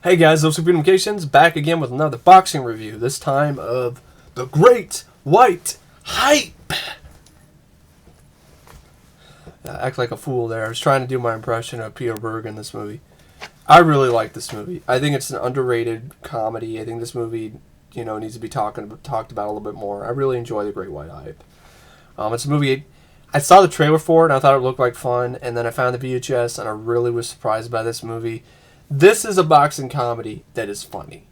Hey guys, Those Communications back again with another boxing review. This time of The Great White Hype. I act like a fool there. I was trying to do my impression of Peter Berg in this movie. I really like this movie. I think it's an underrated comedy. I think this movie, needs to be talked about a little bit more. I really enjoy The Great White Hype. It's a movie. I saw the trailer for it and I thought it looked like fun, and then I found the VHS and I really was surprised by this movie. This is a boxing comedy that is funny.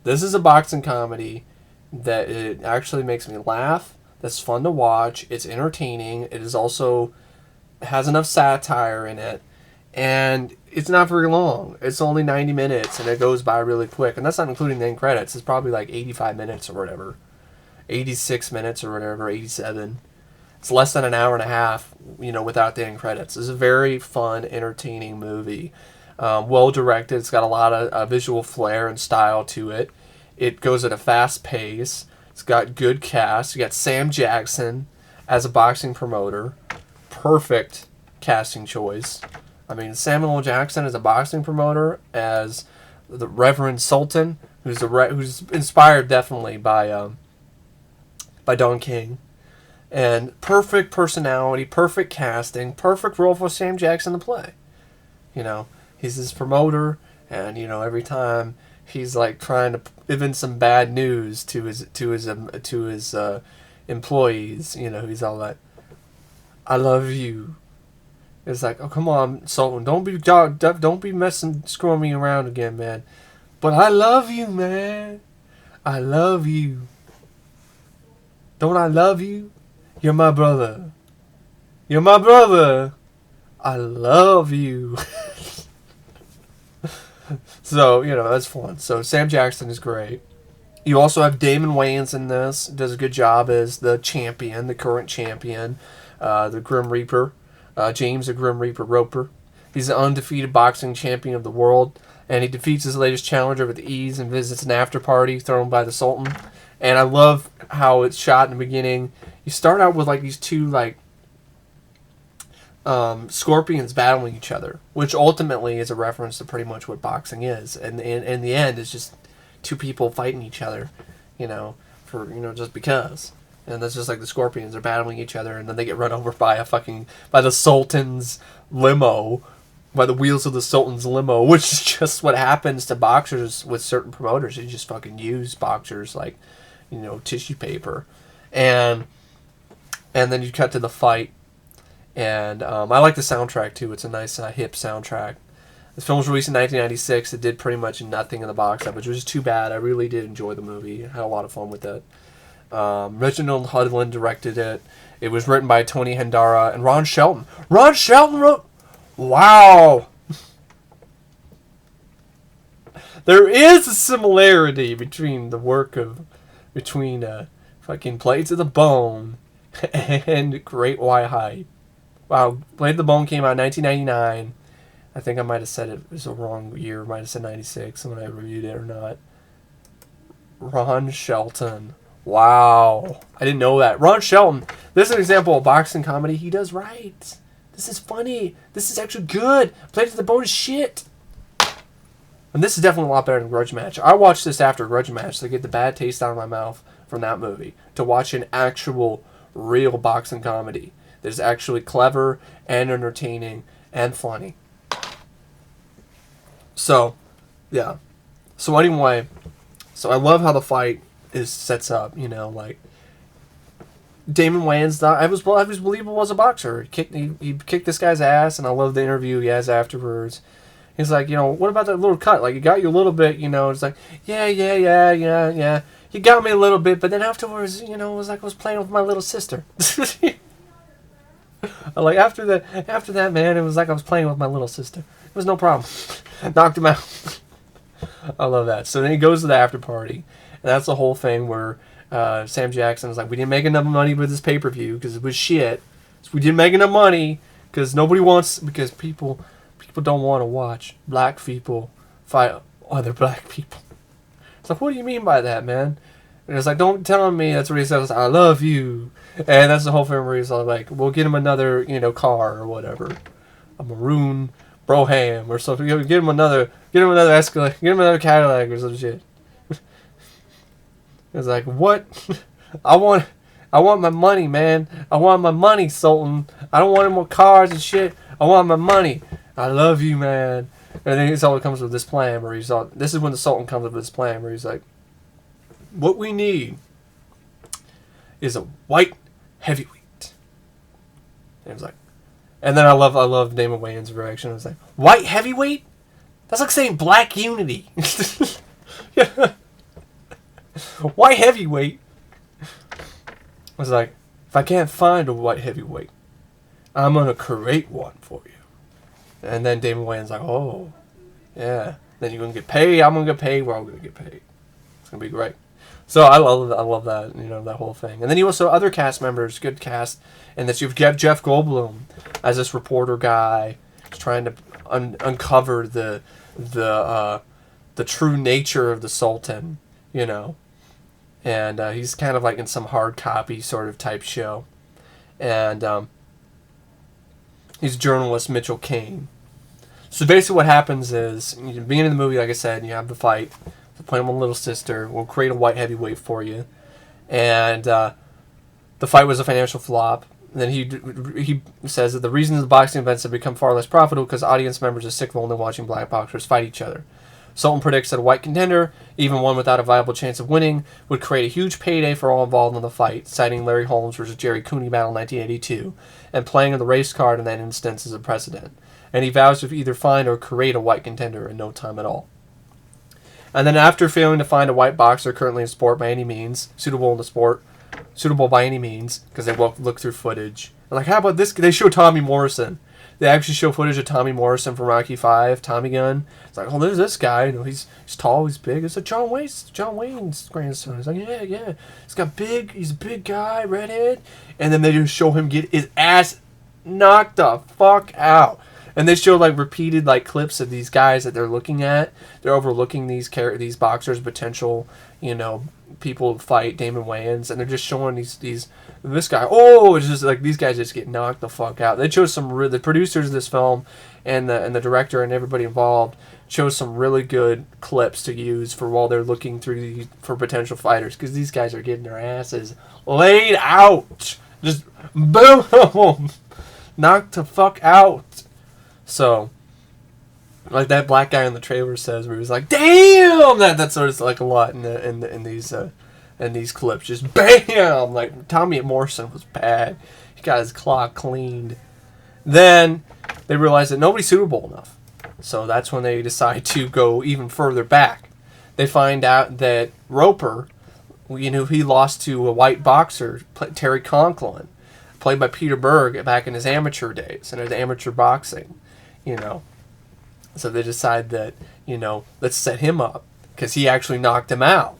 This is a boxing comedy that it actually makes me laugh. That's fun to watch. It's entertaining. It is also has enough satire in it, and it's not very long. It's only 90 minutes, and it goes by really quick. And that's not including the end credits. It's probably like 85 minutes or whatever, 86 minutes or whatever, 87. It's less than an hour and a half, without the end credits. It's a very fun, entertaining movie. Well directed. It's got a lot of visual flair and style to it. It goes at a fast pace. It's got good cast. You got Sam Jackson as a boxing promoter. Perfect casting choice. I mean, Samuel Jackson as a boxing promoter, as the Reverend Sultan, who's inspired definitely by Don King, and perfect personality, perfect casting, perfect role for Sam Jackson to play. He's his promoter, and every time he's like trying to give in some bad news to his employees. He's all like, "I love you." It's like, "Oh, come on, Sultan, don't be screwing me around again, man. But I love you, man. I love you. Don't I love you? You're my brother. You're my brother. I love you." So, that's fun. So, Sam Jackson is great. You also have Damon Wayans in this. Does a good job as the champion, the current champion, the Grim Reaper. James the Grim Reaper Roper. He's the undefeated boxing champion of the world, and he defeats his latest challenger with ease and visits an after party thrown by the Sultan. And I love how it's shot in the beginning. You start out with these two scorpions battling each other, which ultimately is a reference to pretty much what boxing is, and in the end it's just two people fighting each other, just because. And that's just like the scorpions are battling each other, and then they get run over by the Sultan's limo, by the wheels of the Sultan's limo, which is just what happens to boxers with certain promoters. They just fucking use boxers like tissue paper. And then you cut to the fight. And I like the soundtrack too. It's a nice hip soundtrack. This film was released in 1996. It did pretty much nothing in the box office, which was too bad. I really did enjoy the movie. I had a lot of fun with it. Reginald Hudlin directed it. It was written by Tony Hendara and Ron Shelton. Ron Shelton wrote... Wow! There is a similarity between the work of... Between fucking Blade to the Bone and Great White Hype. Wow, Blade to the Bone came out in 1999. I think I might have said it was a wrong year. I might have said 96 when I reviewed it or not. Ron Shelton. Wow. I didn't know that. Ron Shelton. This is an example of boxing comedy he does right. This is funny. This is actually good. Blade to the Bone is shit. And this is definitely a lot better than Grudge Match. I watched this after Grudge Match to get the bad taste out of my mouth from that movie. To watch an actual, real boxing comedy that is actually clever and entertaining and funny. So, yeah. So anyway, I love how the fight sets up. Damon Wayans. I was believable as a boxer. He kicked this guy's ass, and I love the interview he has afterwards. He's like, what about that little cut? Like, you got you a little bit, It's like, yeah. You got me a little bit, but then afterwards, it was like I was playing with my little sister. Like, after that, man, it was like I was playing with my little sister. It was no problem. Knocked him out. I love that. So then he goes to the after party, and that's the whole thing where Sam Jackson is like, we didn't make enough money with this pay-per-view because it was shit. So we didn't make enough money because people don't want to watch black people fight other black people. It's like, what do you mean by that, man? And it's like, don't tell me. That's what he says. I love you. And that's the whole film where he's like, we'll get him another, car or whatever. A maroon Broham or something. Get him another Get him another Escalade. Get him another Cadillac or some shit. It's like, what? I want my money, man. I want my money, Sultan. I don't want any more cars and shit. I want my money. I love you, man. And then he's always comes with this plan where he's all, this is when the Sultan comes up with this plan where he's like, what we need is a white heavyweight. And he's like, and then I love Damon Wayans' reaction. I was like, white heavyweight? That's like saying black unity. Yeah. White heavyweight. I was like, if I can't find a white heavyweight, I'm gonna create one for you. And then Damon Wayans like, oh, yeah. Then you're gonna get paid. I'm gonna get paid. We're all gonna get paid. It's gonna be great. So I love that, that whole thing. And then you also other cast members, good cast, and that you've got Jeff Goldblum as this reporter guy, trying to uncover the true nature of the Sultan, and he's kind of like in some hard copy sort of type show, and he's journalist Mitchell Kane. So basically, what happens is, at the beginning of the movie, like I said, you have the fight. Playing with little sister. We'll create a white heavyweight for you, and the fight was a financial flop. And then he says that the reason the boxing events have become far less profitable because audience members are sick of only watching black boxers fight each other. Sultan predicts that a white contender, even one without a viable chance of winning, would create a huge payday for all involved in the fight, citing Larry Holmes versus Jerry Cooney battle in 1982, and playing on the race card in that instance as a precedent. And he vows to either find or create a white contender in no time at all. And then after failing to find a white boxer currently in sport by any means, suitable by any means, because they won't look through footage. And like, how about this? They show Tommy Morrison. They actually show footage of Tommy Morrison from Rocky V, Tommy Gun. It's like, oh, there's this guy. He's tall, he's big. It's a John Wayne's grandson. It's like, yeah. He's a big guy, redhead. And then they just show him get his ass knocked the fuck out. And they show repeated clips of these guys that they're looking at. They're overlooking these boxers' potential, people to fight Damon Wayans, and they're just showing this guy. Oh, it's just these guys just get knocked the fuck out. They chose the producers of this film, and the director and everybody involved chose some really good clips to use for while they're looking through for potential fighters, because these guys are getting their asses laid out, just boom, knocked the fuck out. So, like that black guy in the trailer says, where he was like, "Damn!" That sort of a lot in these clips. Just bam! Like Tommy Morrison was bad. He got his claw cleaned. Then they realized that nobody's suitable enough. So that's when they decide to go even further back. They find out that Roper, he lost to a white boxer, Terry Conklin, played by Peter Berg back in his amateur days and his amateur boxing. So they decide that, let's set him up, because he actually knocked him out,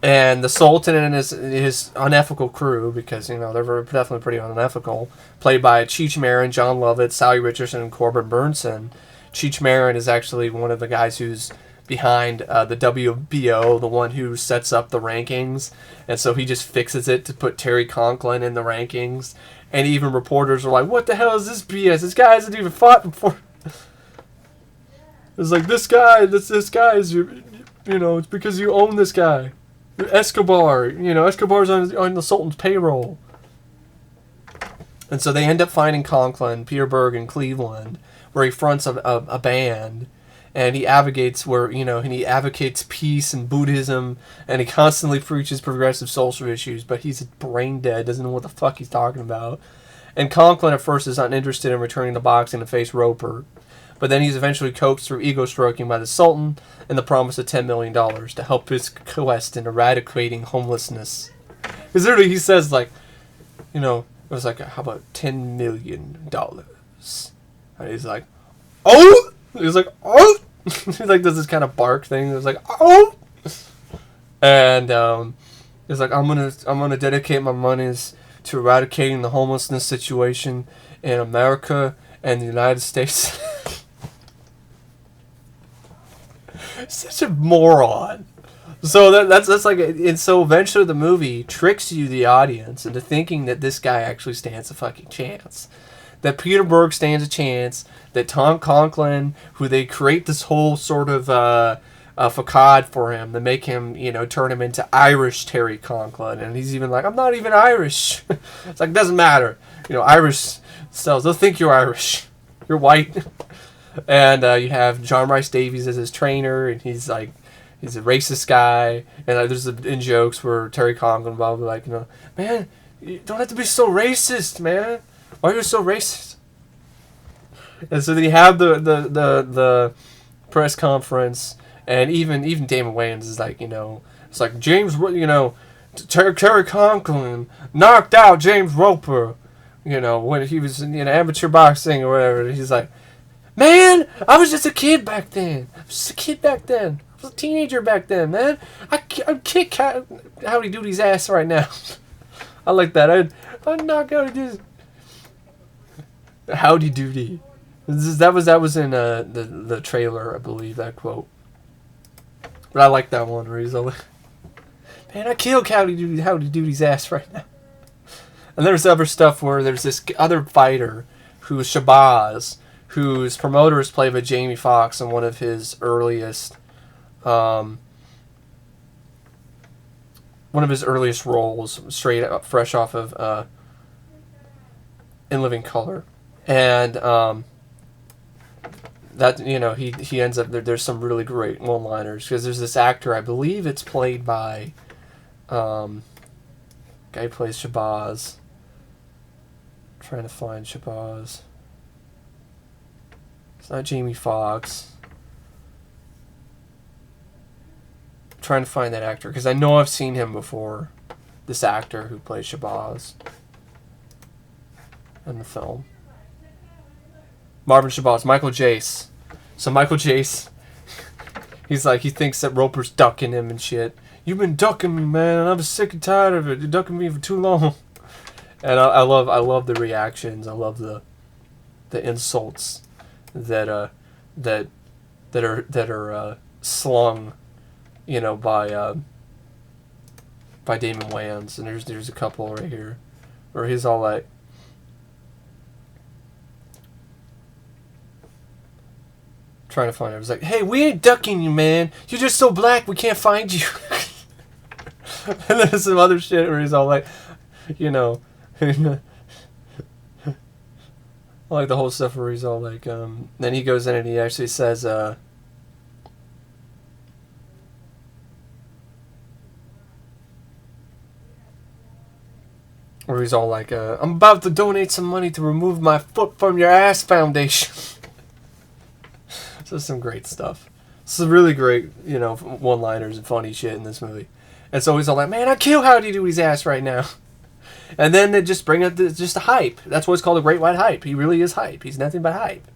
And the Sultan and his unethical crew, because, they're definitely pretty unethical, played by Cheech Marin, John Lovitz, Sally Richardson, and Corbin Bernsen. Cheech Marin is actually one of the guys who's behind the WBO, the one who sets up the rankings, and so he just fixes it to put Terry Conklin in the rankings. And even reporters are like, what the hell is this BS? This guy hasn't even fought before. It's like, this guy is your, it's because you own this guy. Escobar, Escobar's on the Sultan's payroll. And so they end up finding Conklin, Peter Berg in Cleveland, where he fronts a band. And he advocates he advocates peace and Buddhism, and he constantly preaches progressive social issues, but he's brain dead, doesn't know what the fuck he's talking about. And Conklin at first is uninterested in returning to boxing to face Roper, but then he's eventually coaxed through ego stroking by the Sultan and the promise of $10 million to help his quest in eradicating homelessness. Because literally he says it was like, how about $10 million? And he's like, oh! He's like, oh! He does this kind of bark thing. It was like, oh! And he's like, I'm gonna dedicate my monies to eradicating the homelessness situation in America and the United States. Such a moron. So that's and so eventually the movie tricks you, the audience, into thinking that this guy actually stands a fucking chance. that Peter Berg stands a chance, that Tom Conklin, who they create this whole sort of facade for him to make him, turn him into Irish Terry Conklin. And he's even like, I'm not even Irish. It's like, doesn't matter. Irish sells. They'll think you're Irish. You're white. And you have John Rhys-Davies as his trainer, and he's a racist guy. And there's in jokes where Terry Conklin will be like, man, you don't have to be so racist, man. Why are you so racist? And so then you have the press conference, and even Damon Wayans is like, it's like James, Terry Conklin knocked out James Roper, when he was in amateur boxing or whatever. He's like, man, I was just a kid back then. I was a teenager back then, man. I'd kick Howdy Doody's ass right now. I like that. I'd knock out his Howdy Doody. That was in the trailer, I believe, that quote. But I like that one where he's like, man, I killed Howdy Doody's ass right now. And there's other stuff where there's this other fighter who's Shabazz, whose promoter is played by Jamie Foxx in one of his earliest roles, straight up, fresh off of In Living Color. And that, he ends up there's some really great one-liners, because there's this actor, I believe it's played by guy who plays Shabazz. I'm trying to find Shabazz. It's not Jamie Foxx. I'm trying to find that actor, because I know I've seen him before. This actor who plays Shabazz in the film. Marvin Shabazz, Michael Jace. So Michael Jace, he's like, he thinks that Roper's ducking him and shit. You've been ducking me, man, and I'm sick and tired of it. You're ducking me for too long. And I love the reactions. I love the insults that are slung, by Damon Wayans. And there's a couple right here where he's all like, trying to find it. I was like, hey, we ain't ducking you, man. You're just so black we can't find you. And there's some other shit where he's all like, I like the whole stuff where he's all like, then he goes in and he actually says, where he's all like, I'm about to donate some money to remove my foot from your ass foundation. So some great stuff. Some really great, one-liners and funny shit in this movie. And so he's all like, man, I kill Howdy Doody's ass right now. And then they just bring up just a hype. That's what's called a great white hype. He really is hype. He's nothing but hype.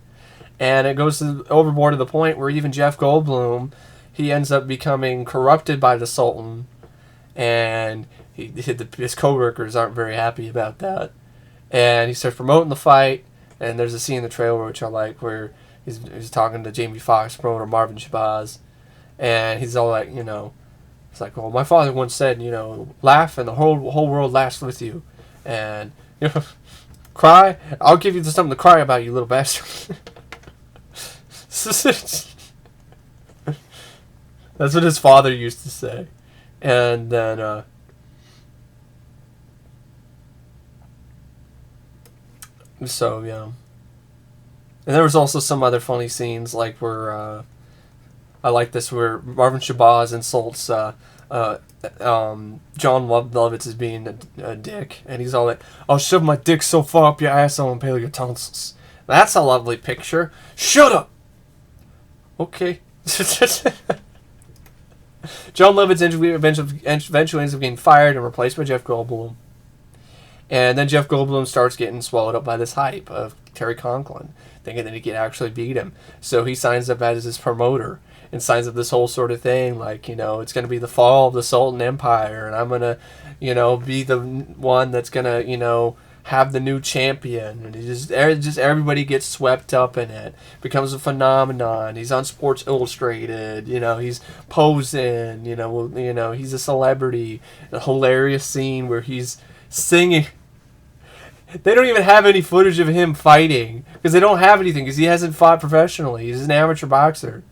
And it goes overboard to the point where even Jeff Goldblum, he ends up becoming corrupted by the Sultan. And his co-workers aren't very happy about that. And he starts promoting the fight. And there's a scene in the trailer which I like where he's talking to Jamie Foxx, promoter Marvin Shabazz. And he's all like, it's like, well, my father once said, laugh and the whole world laughs with you. And, cry, I'll give you something to cry about, you little bastard. That's what his father used to say. And then, so, yeah. And there was also some other funny scenes, like where, I like this, where Marvin Shabazz insults John Lovitz as being a dick. And he's all like, I'll shove my dick so far up your ass I'll impale your tonsils. That's a lovely picture. Shut up! Okay. John Lovitz eventually ends up getting fired and replaced by Jeff Goldblum. And then Jeff Goldblum starts getting swallowed up by this hype of Terry Conklin, thinking that he can actually beat him. So he signs up as his promoter and signs up this whole sort of thing, like, it's going to be the fall of the Sultan Empire, and I'm going to, be the one that's going to, have the new champion. And just everybody gets swept up in it. Becomes a phenomenon. He's on Sports Illustrated. He's posing. He's a celebrity. A hilarious scene where he's singing. they don't even have any footage of him fighting because they don't have anything because he hasn't fought professionally. He's an amateur boxer,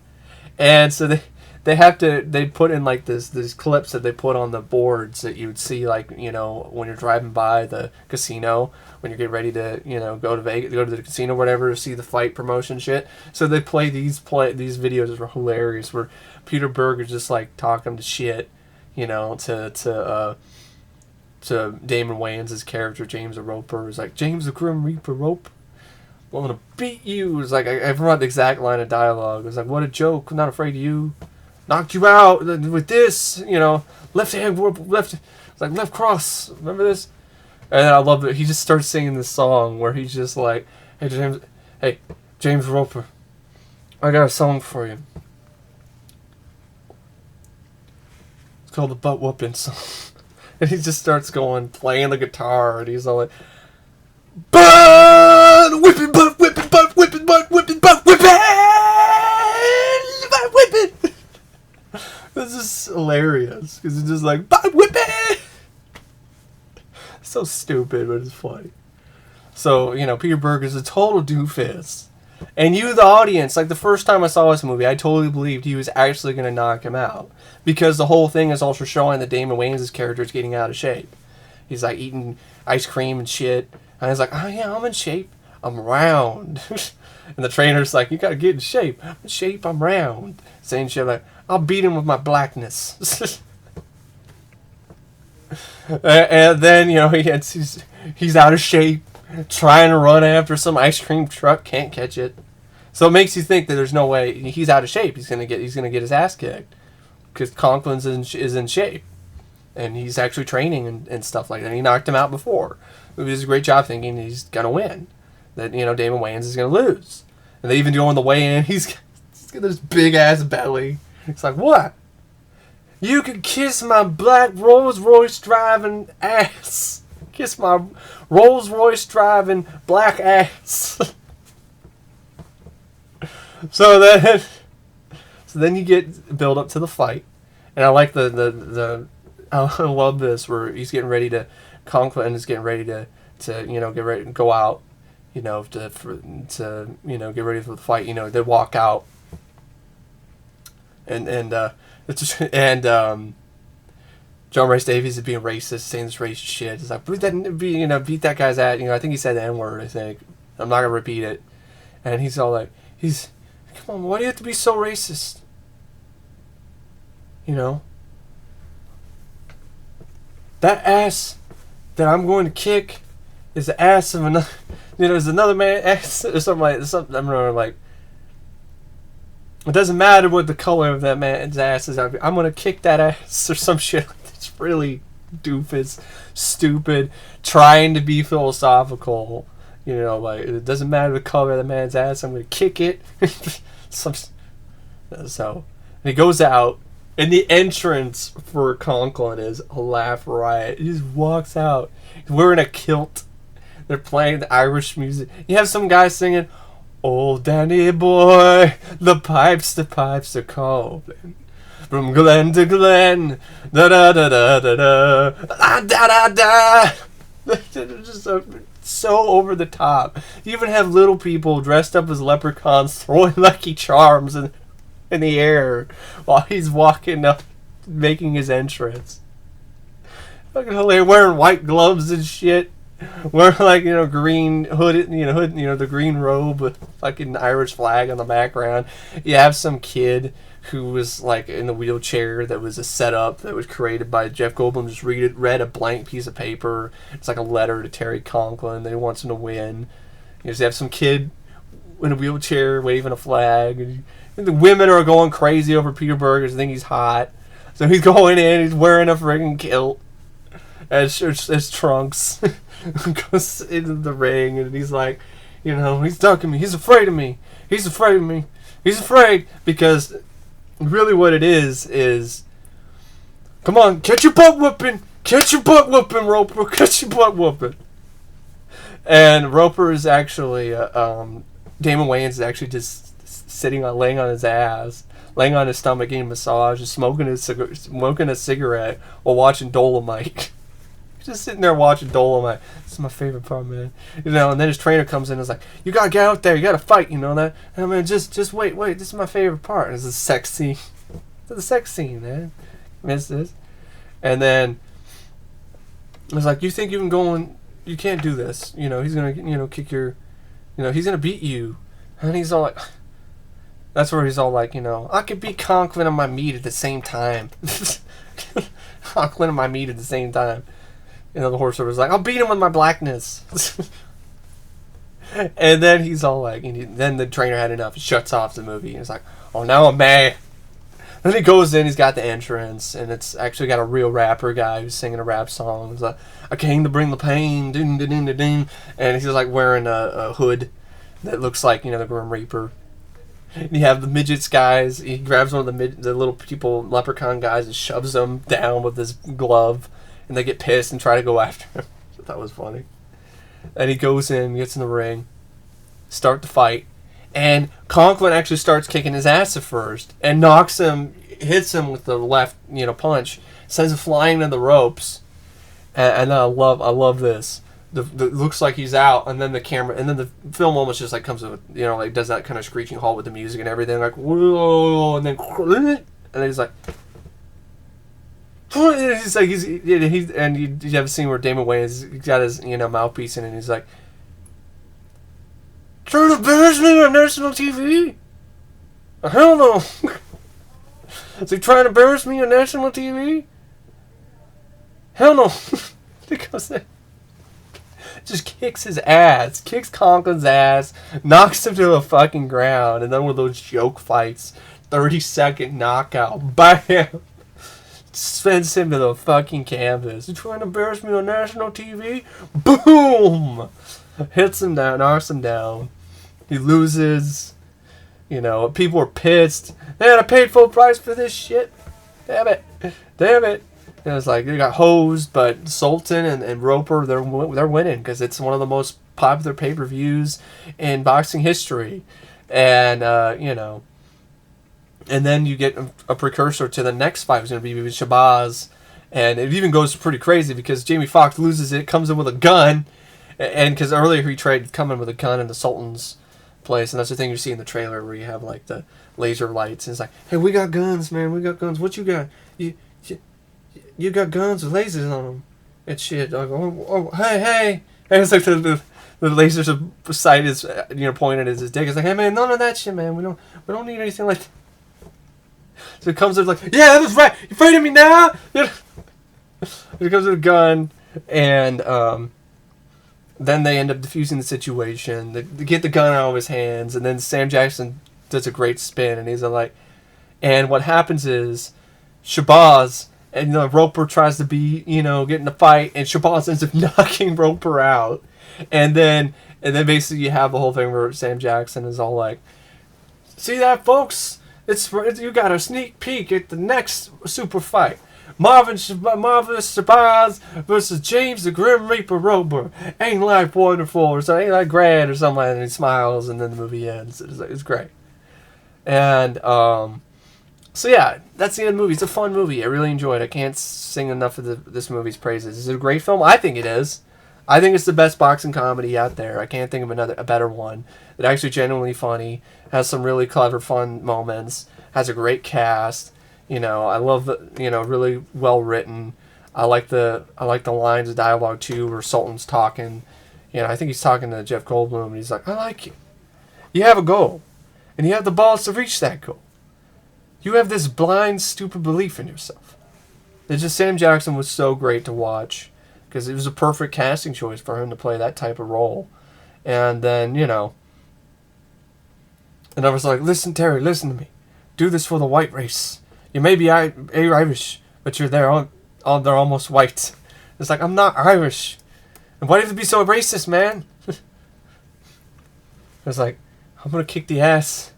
and so they put in like these clips that they put on the boards that you would see, like, you know, when you're driving by the casino when you're getting ready to, you know, go to Vegas, go to the casino or whatever to see the fight promotion shit. So they play these videos are hilarious where Peter Berg is just like talking to shit, you know, to Damon Wayans' character James the Roper. Is like, James the Grim Reaper Roper, I'm gonna beat you. It's like I forgot the exact line of dialogue. It was like, what a joke! I'm not afraid of you. Knocked you out with this, you know, left hand, left, it's like left cross. Remember this? And I love it. He just starts singing this song where he's just like, hey James Roper, I got a song for you. It's called the Butt Whooping Song. And he just starts playing the guitar, and he's all like, butt whipping, butt whipping, butt whipping, butt whipping, butt whipping, butt whipping. This is hilarious because it's just like, butt whipping. So stupid, but it's funny. So, you know, Peter Berg is a total doofus. And you, the audience, like the first time I saw this movie, I totally believed he was actually going to knock him out. Because the whole thing is also showing that Damon Wayans' character is getting out of shape. He's like eating ice cream and shit. And he's like, oh yeah, I'm in shape. I'm round. And the trainer's like, you got to get in shape. I'm in shape, I'm round. Saying shit like, I'll beat him with my blackness. And then, you know, he's out of shape, trying to run after some ice cream truck, can't catch it. So it makes you think that there's no way he's out of shape. He's gonna get his ass kicked because Conklin's is in shape, and he's actually training and stuff like that. And he knocked him out before. It was a great job thinking he's gonna win. That, you know, Damon Wayans is gonna lose, and they even do on the way in. He's got this big ass belly. It's like, what? You can kiss my black Rolls Royce driving ass. Kiss my Rolls Royce driving black ass. So then you get build up to the fight, and I like the I love this where he's getting ready to Conklin is getting ready to you know, get ready to go out, you know, to you know, get ready for the fight. You know, they walk out, and John Rhys-Davies is being racist, saying this racist shit. He's like, beat that guy's ass. You know, I think he said the N-word, I think. I'm not going to repeat it. And he's all like, come on, why do you have to be so racist? You know? That ass that I'm going to kick is the ass of another, you know, is another man's ass, or something like that. I remember, like, it doesn't matter what the color of that man's ass is. I'm going to kick that ass or some shit. It's really doofus, stupid, trying to be philosophical. You know, like, it doesn't matter the color of the man's ass. I'm going to kick it. So, and he goes out, and the entrance for Conklin is a laugh riot. He just walks out. He's wearing a kilt. They're playing the Irish music. You have some guy singing, "Old Danny boy, the pipes are calling. From glen to glen, da da da da da da, da da da da." Just so over the top. You even have little people dressed up as leprechauns throwing Lucky Charms in the air while he's walking up, making his entrance. Fucking hilarious, wearing white gloves and shit. Wearing, like, you know, green hood, the green robe with fucking Irish flag on the background. You have some kid who was, like, in the wheelchair that was a setup that was created by Jeff Goldblum. Just read a blank piece of paper. It's like a letter to Terry Conklin that he wants him to win. You just have some kid in a wheelchair waving a flag. And the women are going crazy over Peter Berg because they think he's hot. So he's going in, he's wearing a friggin' kilt as trunks. Goes into the ring, and he's like, you know, he's ducking me. He's afraid of me. He's afraid of me. He's afraid because really what it is, come on, catch your butt whooping. Catch your butt whooping, Roper. Catch your butt whooping. And Roper is actually, Damon Wayans is actually just laying on his ass, laying on his stomach, getting a massage, and smoking a cigarette while watching Dolomite. just sitting there watching Dolomite. This is my favorite part, man. You know, and then his trainer comes in and is like, you gotta get out there, you gotta fight, you know that? And I mean, just wait, this is my favorite part. And it's a sex scene. It's a sex scene, man. Miss this. And then it's like, you think you can go and you can't do this. You know, he's gonna, you know, kick your, you know, he's gonna beat you. And he's all like, that's where he's all like, you know, I could beat Conklin and my meat at the same time. Conklin and my meat at the same time. You know, the horse was like, I'll beat him with my blackness. And then he's all like, then the trainer had enough. He shuts off the movie. And he's like, oh, now I'm mad. Then he goes in, he's got the entrance, and it's actually got a real rapper guy who's singing a rap song. He's like, I came to bring the pain, ding, ding, ding, ding. And he's like wearing a hood that looks like, you know, the Grim Reaper. And you have the midgets guys. He grabs one of the little people, leprechaun guys, and shoves them down with his glove. And they get pissed and try to go after him. So that was funny. And he goes in, gets in the ring, start the fight. And Conklin actually starts kicking his ass at first and knocks him, hits him with the left, you know, punch, sends him flying to the ropes. And I love this. The looks like he's out, and then the camera, and then the film almost just like comes with, you know, like does that kind of screeching halt with the music and everything, like whoa, and then he's like, he's like he's and you have a scene where Damon Wayans got his, you know, mouthpiece in, and he's like, trying to embarrass me on national TV? Hell no. Is he trying to embarrass me on national TV? Hell no. Because just kicks his ass, kicks Conklin's ass, knocks him to the fucking ground, and then with those joke fights, 30-second knockout, bam, sends him to the fucking canvas. You trying to embarrass me on national TV? Boom! Hits him down, knocks him down. He loses. You know, people are pissed. Man, I paid full price for this shit. Damn it. And it's like, they got hosed, but Sultan and Roper, they're winning because it's one of the most popular pay-per-views in boxing history. And, you know, and then you get a precursor to the next fight. It's going to be with Shabazz. And it even goes pretty crazy because Jamie Foxx loses it, comes in with a gun. And because earlier he tried coming with a gun in the Sultan's place. And that's the thing you see in the trailer where you have, like, the laser lights. And it's like, hey, we got guns, man. We got guns. What you got? You got guns with lasers on them and shit. Like, oh, hey. And it's like the lasers are sight is, you know, pointed at his dick. It's like, hey, man, none of that shit, man. We don't need anything like that. So it comes in like, yeah, that was right. You afraid of me now? It comes with a gun, and then they end up defusing the situation. They get the gun out of his hands, and then Sam Jackson does a great spin, and he's like, and what happens is Shabazz and, you know, Roper tries to be, you know, get in the fight, and Shabazz ends up knocking Roper out. And then basically you have the whole thing where Sam Jackson is all like, see that, folks? It's you got a sneak peek at the next super fight. Marvelous Shabazz versus James the Grim Reaper Roper. Ain't life wonderful? Or something, ain't like grand or something like that. And he smiles, and then the movie ends. It's great. And, so yeah, that's the end of the movie. It's a fun movie. I really enjoyed it. I can't sing enough of this movie's praises. Is it a great film? I think it is. I think it's the best boxing comedy out there. I can't think of a better one. It's actually genuinely funny. Has some really clever, fun moments. Has a great cast. You know, I love the, you know, really well written. I like the lines of dialogue too, where Sultan's talking. You know, I think he's talking to Jeff Goldblum, and he's like, I like you. You have a goal, and you have the balls to reach that goal. You have this blind, stupid belief in yourself. It's just Sam Jackson was so great to watch because it was a perfect casting choice for him to play that type of role. And then, you know, and I was like, listen, Terry, listen to me. Do this for the white race. You may be Irish, but you're there. They're almost white. It's like, I'm not Irish. And why do you have to be so racist, man? It's like, I'm going to kick the ass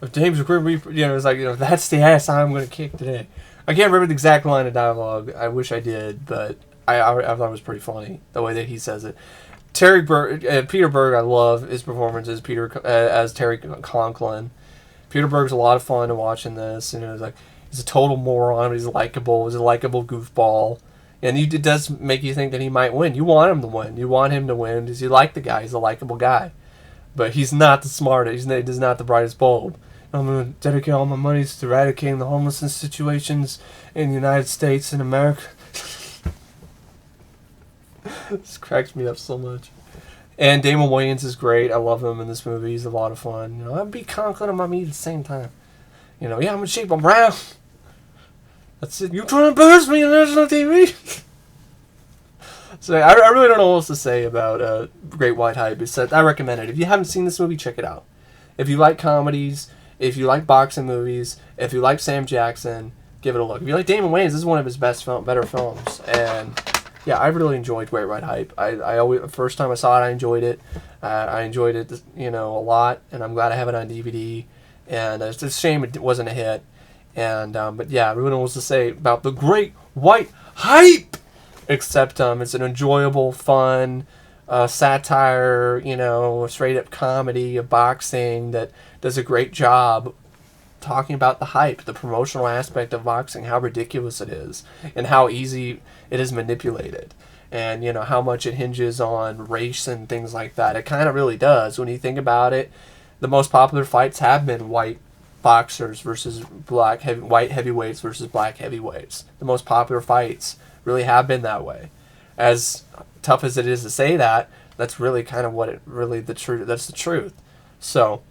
of James Grim Reaper. You know, it's like, you know, that's the ass I'm going to kick today. I can't remember the exact line of dialogue. I wish I did, but I thought it was pretty funny, the way that he says it. Peter Berg, I love his performance as Terry Conklin. Peter Berg's a lot of fun to watch in this. You know, he's a total moron. He's likable. He's a likable goofball. And it does make you think that he might win. You want him to win. You want him to win because you like the guy. He's a likable guy. But he's not the smartest. He's not the brightest bulb. I'm going to dedicate all my money to eradicating the homelessness situations in the United States and America. This cracks me up so much. And Damon Wayans is great. I love him in this movie. He's a lot of fun. You know, I'm be Conklin on my meat at the same time. You know, yeah, I'm in shape. I'm round. That's it. You trying to embarrass me on national TV? So I really don't know what else to say about Great White Hype. Except I recommend it. If you haven't seen this movie, check it out. If you like comedies, if you like boxing movies, if you like Sam Jackson, give it a look. If you like Damon Wayans, this is one of his better films. And yeah, I really enjoyed Great White Hype. I always, the first time I saw it, I enjoyed it. I enjoyed it, you know, a lot, and I'm glad I have it on DVD. And it's a shame it wasn't a hit. And but yeah, I really don't know what to say about the Great White Hype, except it's an enjoyable, fun satire, you know, straight up comedy of boxing that does a great job talking about the hype, the promotional aspect of boxing, how ridiculous it is, and how easy it is manipulated, and you know how much it hinges on race and things like that. It kind of really does when you think about it. The most popular fights have been white boxers versus white heavyweights versus black heavyweights. The most popular fights really have been that way. As tough as it is to say that, that's really kind of what it really the truth. That's the truth. So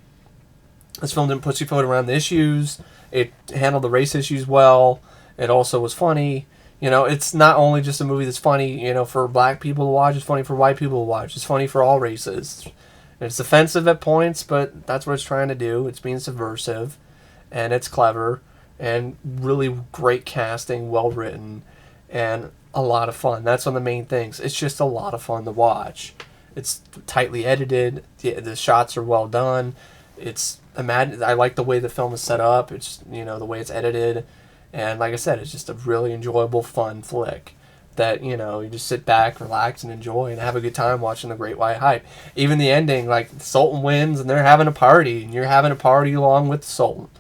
this film didn't pussyfoot around the issues. It handled the race issues well. It also was funny. You know, it's not only just a movie that's funny, you know, for black people to watch. It's funny for white people to watch. It's funny for all races. It's offensive at points, but that's what it's trying to do. It's being subversive, and it's clever, and really great casting, well written, and a lot of fun. That's one of the main things. It's just a lot of fun to watch. It's tightly edited. The shots are well done. I like the way the film is set up. It's, you know, the way it's edited, and like I said, it's just a really enjoyable, fun flick that, you know, you just sit back, relax, and enjoy, and have a good time watching the Great White Hype. Even the ending, like the Sultan wins, and they're having a party, and you're having a party along with the Sultan.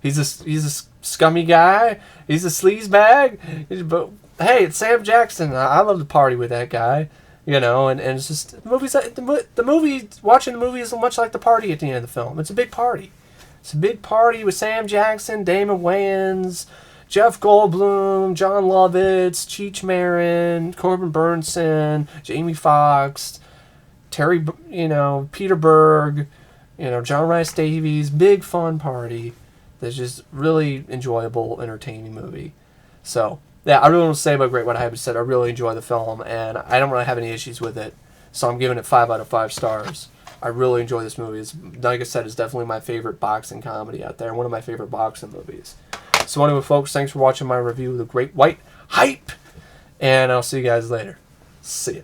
He's a scummy guy. He's a sleazebag. But hey, it's Sam Jackson. I love to party with that guy. You know, and it's just the movie. Watching the movie is much like the party at the end of the film. It's a big party. It's a big party with Sam Jackson, Damon Wayans, Jeff Goldblum, John Lovitz, Cheech Marin, Corbin Bernsen, Jamie Foxx, Peter Berg, John Rhys-Davies. Big fun party. That's just really enjoyable, entertaining movie. So yeah, I really want to say about Great White Hype. I really enjoy the film, and I don't really have any issues with it. So I'm giving it 5 out of 5 stars. I really enjoy this movie. It's, like I said, it's definitely my favorite boxing comedy out there. One of my favorite boxing movies. So anyway, folks, thanks for watching my review of The Great White Hype. And I'll see you guys later. See ya.